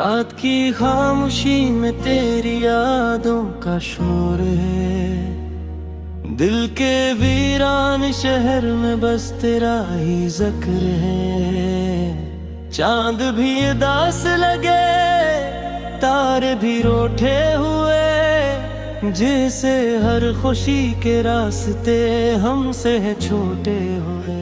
रात की खामोशी में तेरी यादों का शोर है। दिल के वीरान शहर में बस तेरा ही जिक्र है। चांद भी उदास लगे, तारे भी रूठे हुए, जैसे हर खुशी के रास्ते हमसे है छोटे हुए।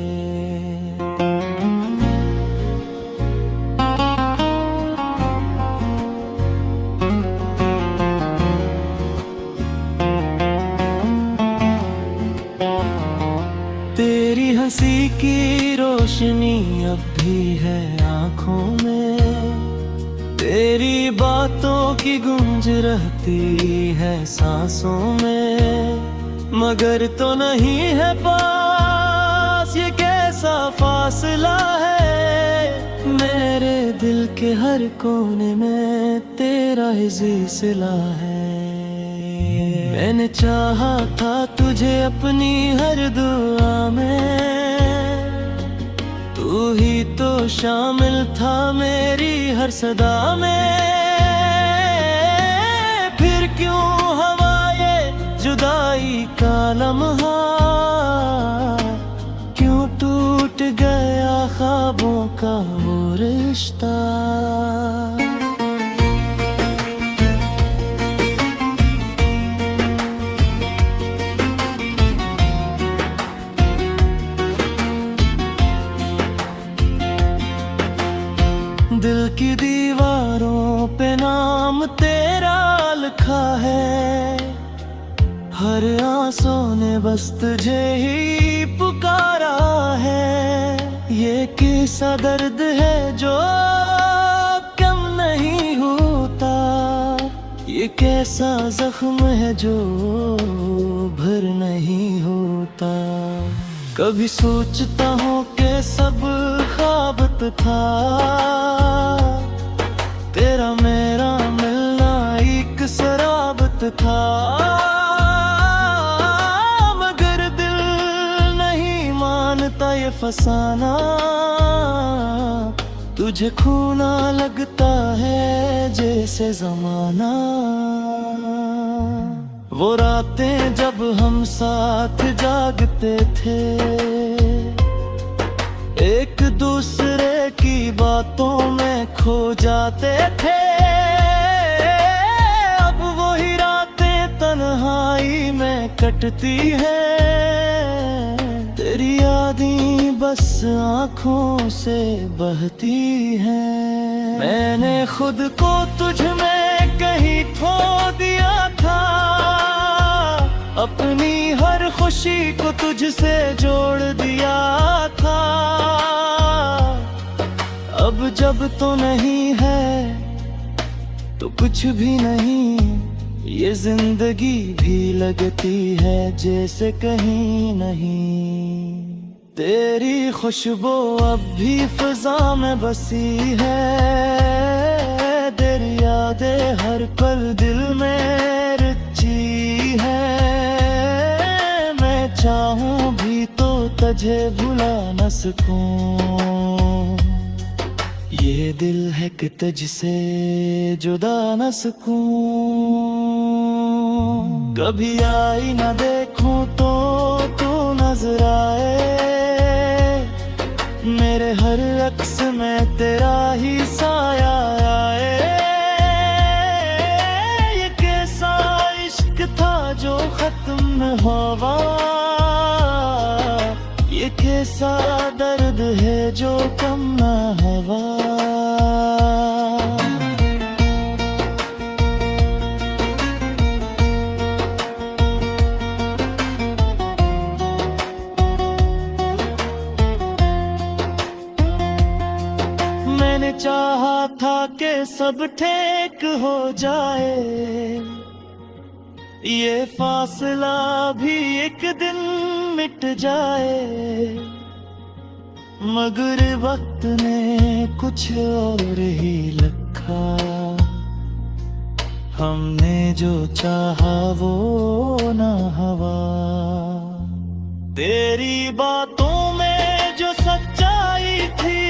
तेरी हंसी की रोशनी अब भी है आँखों में, तेरी बातों की गूंज रहती है सांसों में। मगर तो नहीं है पास, ये कैसा फासला है। मेरे दिल के हर कोने में तेरा ही सिला है। मैंने चाहा था तुझे अपनी हर दुआ में, तू ही तो शामिल था मेरी हर सदा में। फिर क्यों हवाए जुदाई का लम्हा, क्यों टूट गया ख्वाबों का वो रिश्ता। दिल की दीवारों पे नाम तेरा लिखा है, हर आंसू ने बस तुझे ही पुकारा है। ये कैसा दर्द है जो कम नहीं होता, ये कैसा जख्म है जो भर नहीं होता। कभी सोचता हूँ कि सब ख्वाब था, तेरा मेरा मिलना एक शराबत था। मगर दिल नहीं मानता ये फसाना, तुझे खूना लगता है जैसे जमाना। वो रातें जब हम साथ जागते थे, एक दूसरे की बातों में खो जाते थे। अब वही रातें तन्हाई में कटती हैं, तेरी यादें बस आँखों से बहती हैं। मैंने खुद को तुझ में कहीं खो दिया था, अपनी हर खुशी को तुझसे जोड़ दिया था। अब जब तो नहीं है तो कुछ भी नहीं, ये जिंदगी भी लगती है जैसे कहीं नहीं। तेरी खुशबू अब भी फिजा में बसी है, तेरी यादें हर पल दिल में रची है। मैं चाहूं भी तो तुझे भुला न सकूं, ये दिल है कि तुझसे जुदा न सकूं। कभी आई न देखूं तो तू नजर आए, मेरे हर अक्स में तेरा ही साया आए। ये कैसा इश्क था जो खत्म न हुआ, ये कैसा दर्द है जो कम न हुआ। मैंने चाहा था कि सब ठीक हो जाए, ये फासला भी एक दिन मिट जाए। मगर वक्त ने कुछ और ही लिखा, हमने जो चाहा वो ना हुआ। तेरी बातों में जो सच्चाई थी,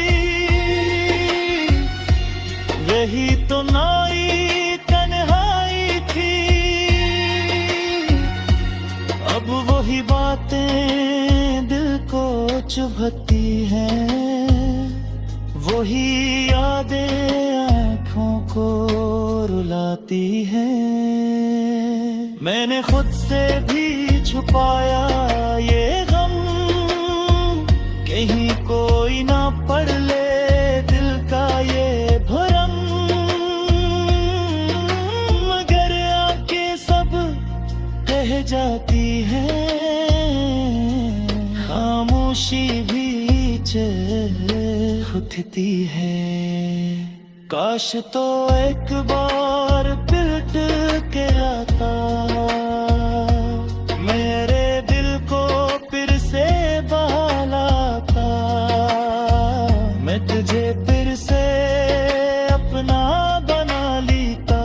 वही तो चुभती हैं, वही यादें आँखों को रुलाती हैं। मैंने खुद से भी छुपाया ये गम, कहीं कोई ना पढ़ ले दिल का ये भरम। मगर आंखें सब कह जाती हैं, खामोशी भी उठती है। काश तो एक बार पिलट के आता, मेरे दिल को फिर से बहलाता। मैं तुझे फिर से अपना बना लेता,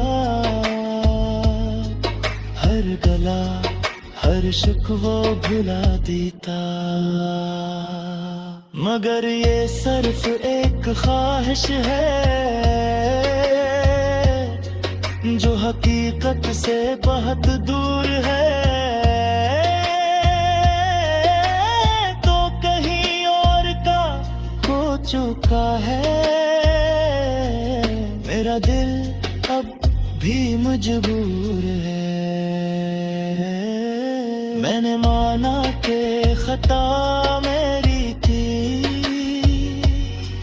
हर गला हर शिकवा भुला देता। मगर ये सिर्फ एक ख्वाहिश है जो हकीकत से बहुत दूर है। तो कहीं और का हो चुका है, मेरा दिल अब भी मजबूर है। मैंने माना कि खता मेरी थी,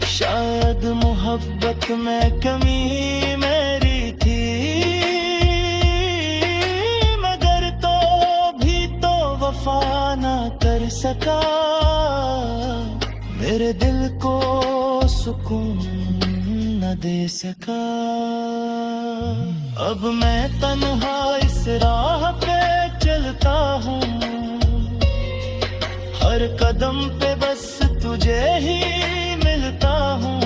शायद मोहब्बत में कमी मेरी थी। मगर तो भी तो वफा ना कर सका, मेरे दिल को सुकून न दे सका। अब मैं तन्हा इस राह पे चलता हूँ, हर कदम पे बस तुझे ही मिलता हूँ।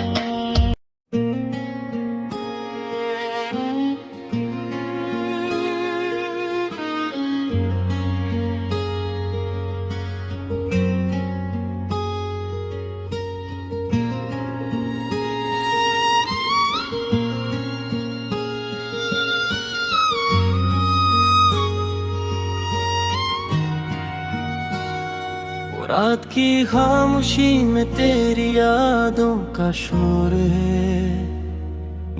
रात की खामोशी में तेरी यादों का शोर है,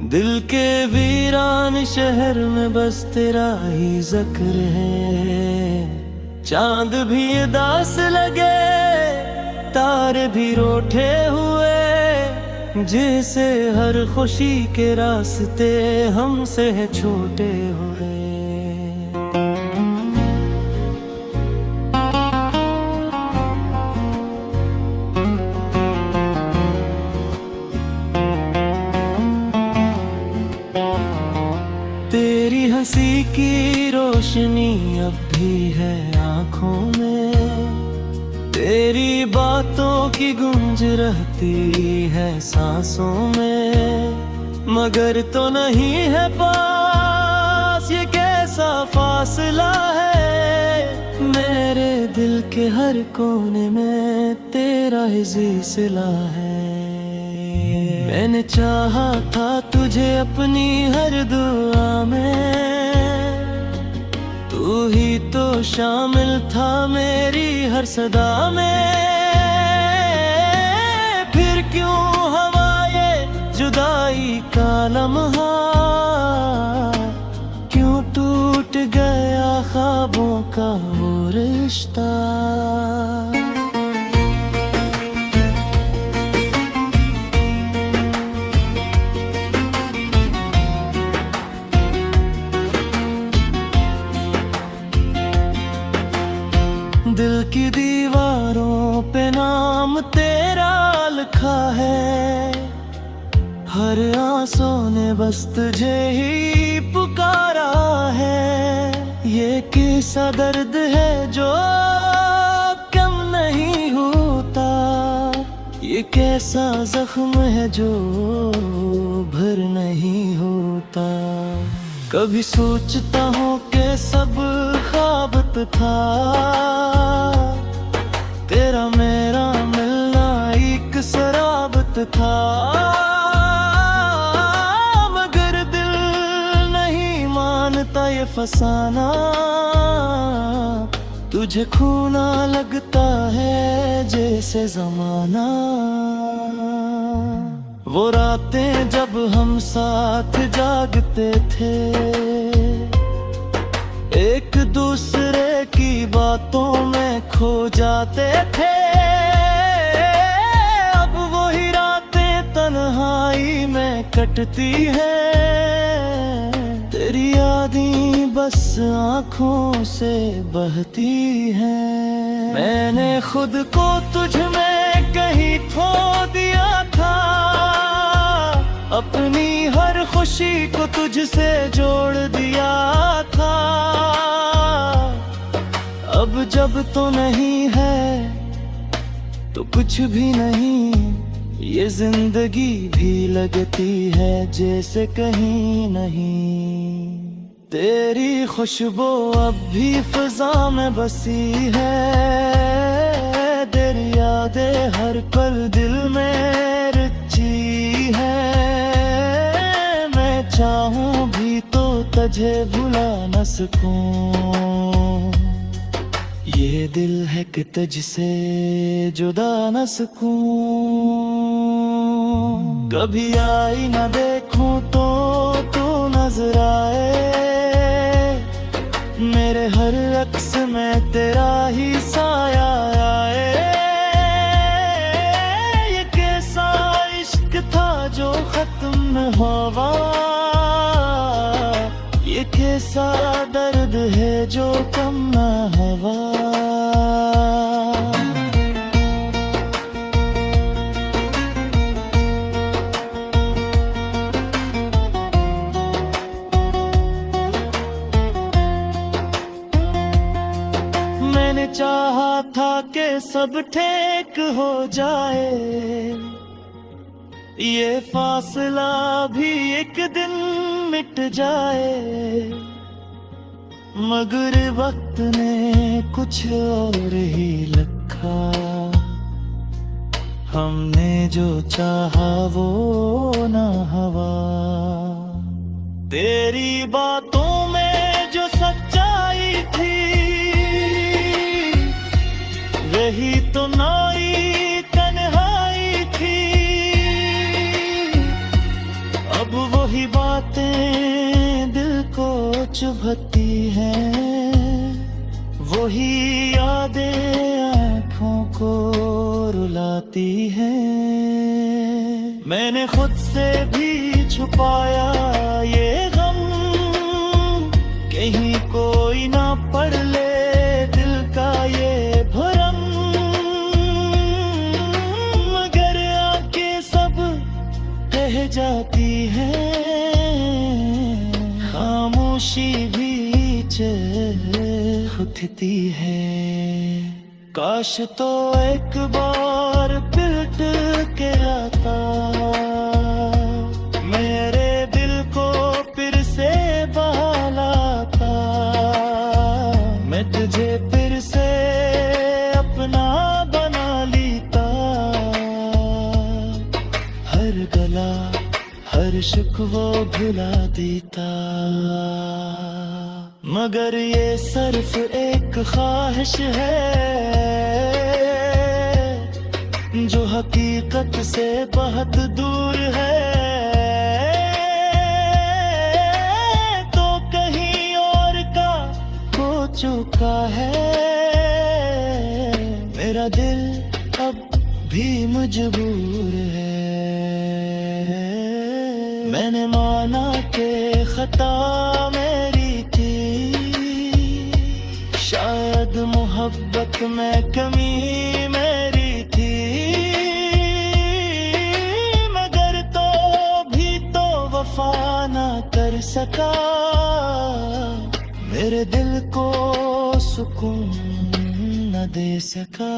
दिल के वीरान शहर में बस तेरा ही जिक्र है। चांद भी उदास लगे, तारे भी रूठे हुए, जैसे हर खुशी के रास्ते हमसे है छोटे हुए। तेरी हंसी की रोशनी अब भी है आँखों में, तेरी बातों की गूंज रहती है सांसों में। मगर तो नहीं है पास, ये कैसा फासला है, मेरे दिल के हर कोने में तेरा ही सिलसिला है। मैंने चाहा था तुझे अपनी हर दुआ में, तू ही तो शामिल था मेरी हर सदा में। फिर क्यों हवा ये जुदाई का लम्हा, क्यों टूट गया ख्वाबों का वो रिश्ता। दिल की दीवारों पे नाम तेरा लिखा है, हर आंसू ने बस तुझे ही पुकारा है। ये कैसा दर्द है जो कम नहीं होता, ये कैसा जख्म है जो भर नहीं होता। कभी सोचता हूँ कि सब ख्वाब था, तेरा मेरा मिलना एक शराबत था। मगर दिल नहीं मानता ये फसाना, तुझे खूना लगता है जैसे जमाना। वो रातें जब हम साथ जागते थे, एक दूसरे की बातों में खो जाते थे। अब वही रातें तन्हाई में कटती हैं, तेरी यादें बस आँखों से बहती हैं। मैंने खुद को तुझ में कहीं खो दिया था, अपनी हर खुशी को तुझसे जोड़ दिया था। अब जब तो नहीं है तो कुछ भी नहीं, ये जिंदगी भी लगती है जैसे कहीं नहीं। तेरी खुशबू अब भी फिजा में बसी है, तेरी यादें हर पल दिल में रची है। मैं चाहूं भी तो तुझे भुला न सकूं, ये दिल है कि तुझसे जुदा न सकूं। कभी आई न देखूं तो तू नजर आए, मेरे हर अक्स में तेरा ही साया आए। ये कैसा इश्क था जो खत्म न हुआ, ये कैसा दर्द है जो कम न हुआ। मैंने चाहा था कि सब ठीक हो जाए, ये फासला भी एक दिन मिट जाए। मगर वक्त ने कुछ और ही लिखा, हमने जो चाहा वो ना हुआ। तेरी बातों में जो सच्चाई थी, वही तो नई तन्हाई थी। अब वही बातें दिल को चुभती हैं, वही यादें आँखों को रुलाती हैं। मैंने खुद से भी छुपाया ये गम, कहीं कोई ना पढ़ ले दिल का ये भरम। मगर आंखें सब कह जाती है, खामोशी भी उठती है। काश तो एक बार पिलट के आता, मेरे दिल को फिर से बहलाता। मैं तुझे फिर से अपना बना लेता, हर गला हर शिकवा भुला देता। मगर ये सिर्फ एक ख्वाहिश है जो हकीकत से बहुत दूर है। तो कहीं और का हो चुका है, मेरा दिल अब भी मजबूर है। मैंने माना कि खता मेरी थी, शायद मोहब्बत में कमी मेरी थी। मगर तो भी तो वफा ना कर सका, मेरे दिल को सुकून न दे सका।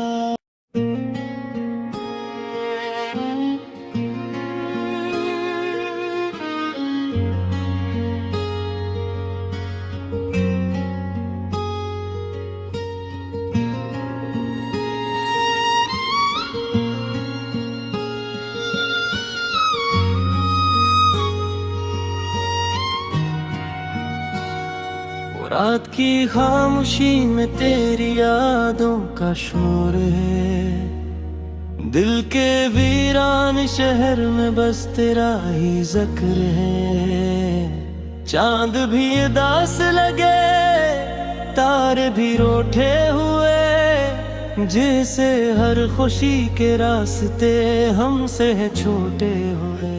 रात की खामोशी में तेरी यादों का शोर है, दिल के वीरान शहर में बस तेरा ही जिक्र है। चांद भी उदास लगे, तारे भी रूठे हुए, जैसे हर खुशी के रास्ते हमसे है छोटे हुए।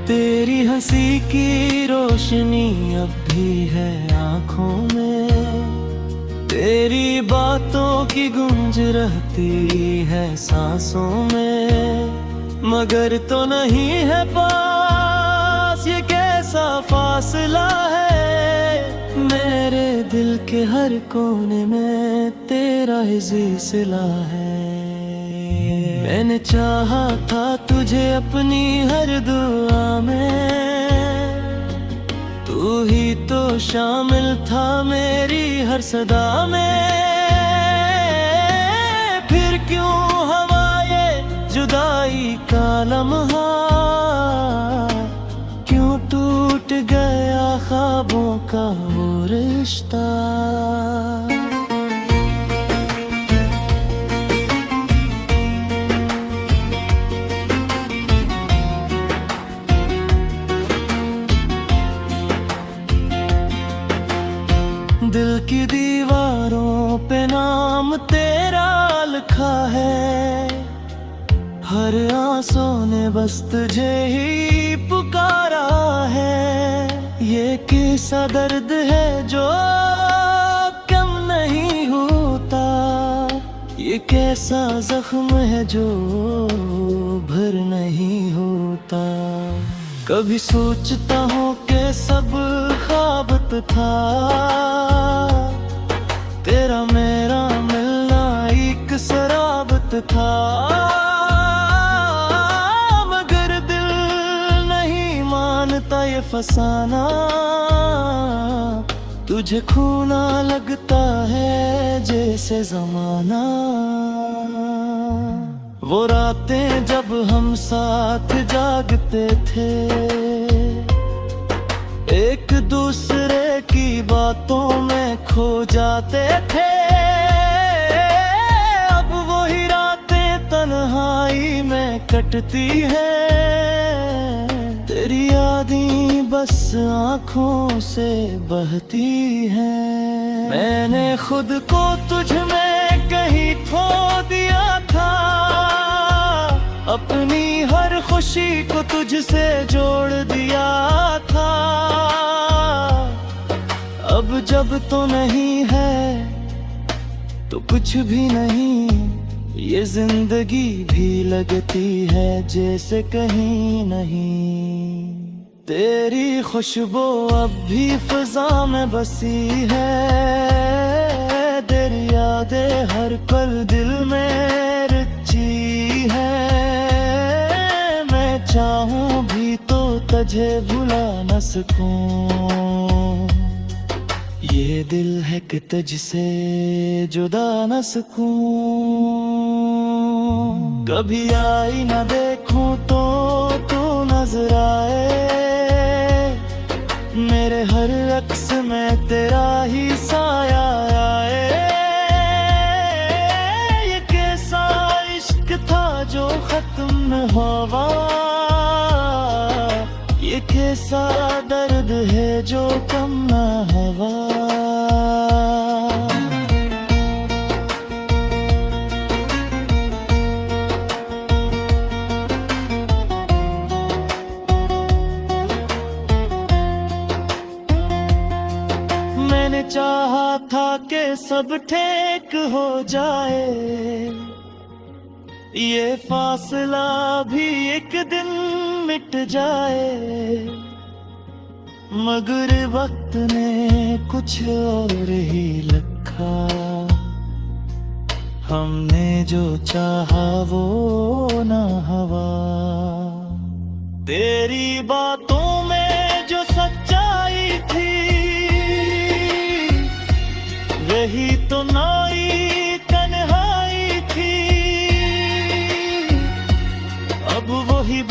तेरी हंसी की रोशनी अब भी है आँखों में, तेरी बातों की गूंज रहती है सांसों में। मगर तो नहीं है पास, ये कैसा फासला है। मेरे दिल के हर कोने में तेरा ही सिलसिला है। मैंने चाहा था तुझे अपनी हर दुआ में, तू ही तो शामिल था मेरी हर सदा में। फिर क्यों हवा ये जुदाई का लम्हा, क्यों टूट गया ख्वाबों का वो रिश्ता। दिल की दीवारों पे नाम तेरा लिखा है, हर आंसू ने बस तुझे ही पुकारा है। ये कैसा दर्द है जो कम नहीं होता, ये कैसा जख्म है जो भर नहीं होता। कभी सोचता हूँ कि सब ख्वाब था, तेरा मेरा मिलना एक शराबत था। मगर दिल नहीं मानता ये फसाना, तुझे खूना लगता है जैसे जमाना। वो रातें जब हम साथ जागते थे, एक दूसरे की बातों में खो जाते थे। अब वही रातें तन्हाई में कटती हैं, तेरी यादें बस आँखों से बहती हैं। मैंने खुद को तुझ में कहीं खो दिया था, अपनी हर खुशी को तुझसे जोड़ दिया था। अब जब तो नहीं है तो कुछ भी नहीं, ये जिंदगी भी लगती है जैसे कहीं नहीं। तेरी खुशबू अब भी फिजा में बसी है, तेरी यादें हर पल दिल में रची है। मैं चाहूं भी तो तुझे भुला न सकूं, ये दिल है कि तुझसे जुदा न सकूं। कभी आई न देखूं तो तू नजर आए, मेरे हर अक्स में तेरा ही साया आए। ये कैसा इश्क था जो खत्म न हुआ, ये कैसा दर्द है जो कम न हुआ। मैंने चाहा था कि सब ठीक हो जाए, ये फासला भी एक दिन मिट जाए। मगर वक्त ने कुछ और ही लिखा, हमने जो चाहा वो ना हुआ। तेरी बातों में जो सच्चाई थी, वही तो नई तन्हाई थी। अब वही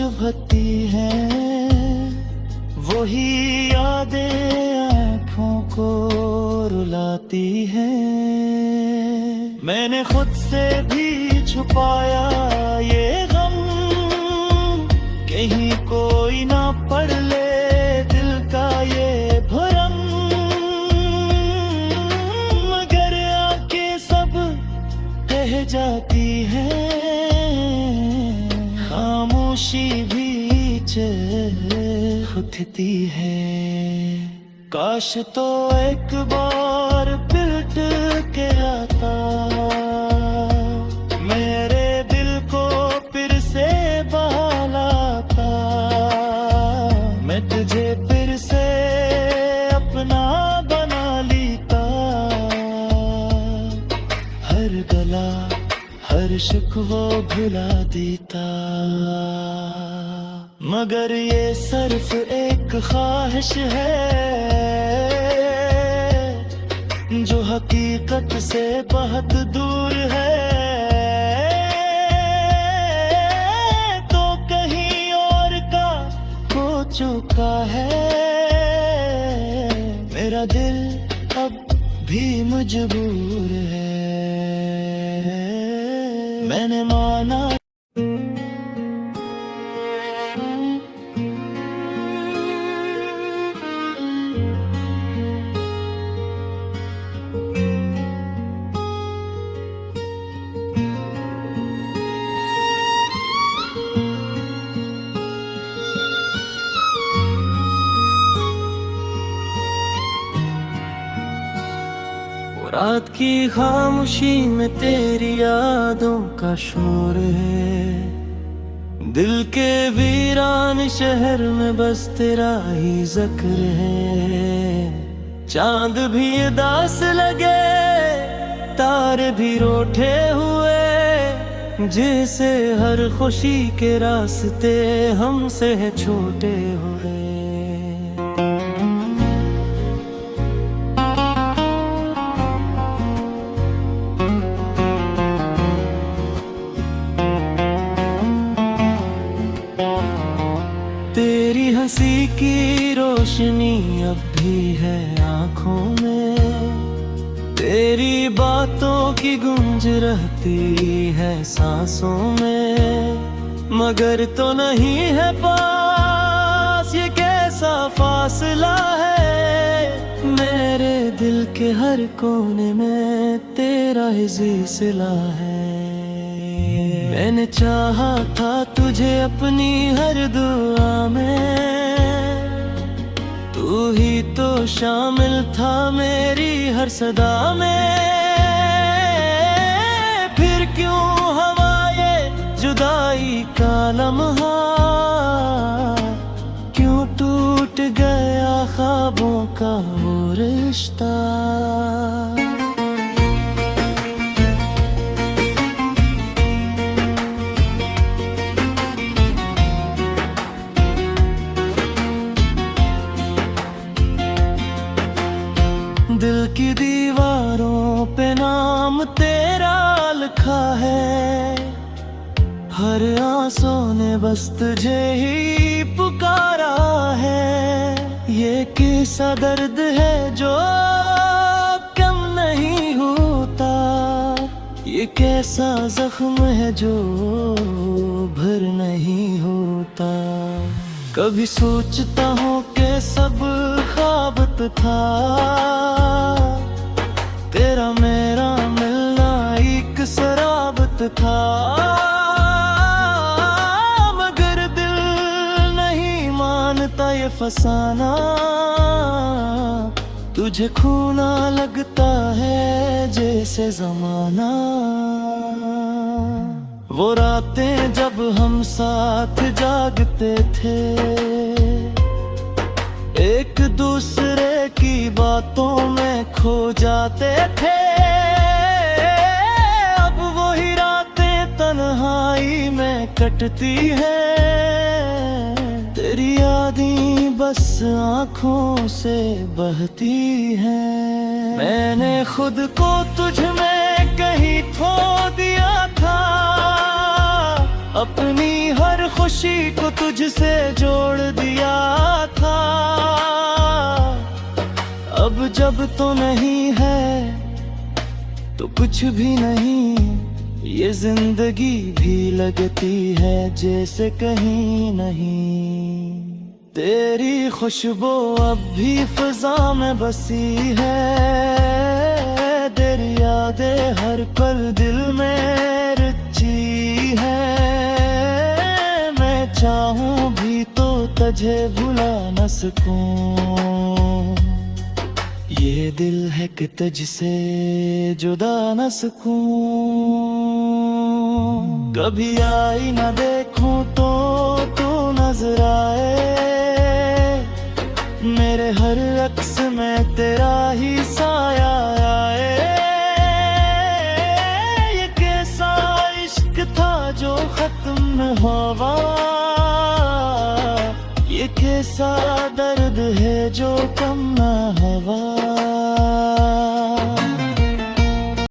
चुभती हैं, वही यादें आँखों को रुलाती हैं। मैंने खुद से भी छुपाया ये गम, कहीं कोई ना पढ़ ले दिल का ये भरम। मगर आंखें सब कह जाती है, खामोशी भी उठती है। काश तो एक बार पिलट के आता, मेरे दिल को फिर से बहलाता। मैं तुझे फिर से अपना बना लेता, हर गला हर शिकवा भुला देता। मगर ये सिर्फ एक ख्वाहिश है जो हकीकत से बहुत दूर है। तो कहीं और का हो चुका है, मेरा दिल अब भी मजबूर है। मैंने माना रात की खामोशी में तेरी यादों का शोर है। दिल के वीरान शहर में बस तेरा ही जिक्र है। चांद भी उदास लगे, तारे भी रूठे हुए, जैसे हर खुशी के रास्ते हमसे है छोटे हुए। तेरी हंसी की रोशनी अब भी है आँखों में, तेरी बातों की गूंज रहती है सांसों में। मगर तो नहीं है पास, ये कैसा फासला है। मेरे दिल के हर कोने में तेरा ही सिलसिला है। मैंने चाहा था तुझे अपनी हर दुआ में, तू ही तो शामिल था मेरी हर सदा में। फिर क्यों हवा ये जुदाई का लम्हा, क्यों टूट गया ख्वाबों का वो रिश्ता। दिल की दीवारों पे नाम तेरा लिखा है, हर आंसू ने बस तुझे ही पुकारा है। ये कैसा दर्द है जो कम नहीं होता, ये कैसा जख्म है जो भर नहीं होता। कभी सोचता हूँ कि सब ख्वाब तो था, तेरा मेरा मिलना एक शराबत था। मगर दिल नहीं मानता ये फसाना, तुझे खूना लगता है जैसे जमाना। वो रातें जब हम साथ जागते थे, एक दूसरे की बातों में खो जाते थे। अब वही रातें तन्हाई में कटती हैं, तेरी यादें बस आँखों से बहती हैं। मैंने खुद को तुझ में कहीं खो दिया था, अपनी हर खुशी को तुझसे जोड़ दिया था। अब जब तो नहीं है तो कुछ भी नहीं, ये जिंदगी भी लगती है जैसे कहीं नहीं। तेरी खुशबू अब भी फिजा में बसी है, तेरी यादें हर पल दिल में रची है। मैं चाहूं भी तो तुझे भुला न सकूं, ये दिल है कि तुझसे जुदा न सकूं। कभी आई न देखूं तो तू नजर आए, मेरे हर अक्स में तेरा ही साया आए। ये कैसा इश्क था जो खत्म न हुआ, ये कैसा दर्द है जो कम न हुआ।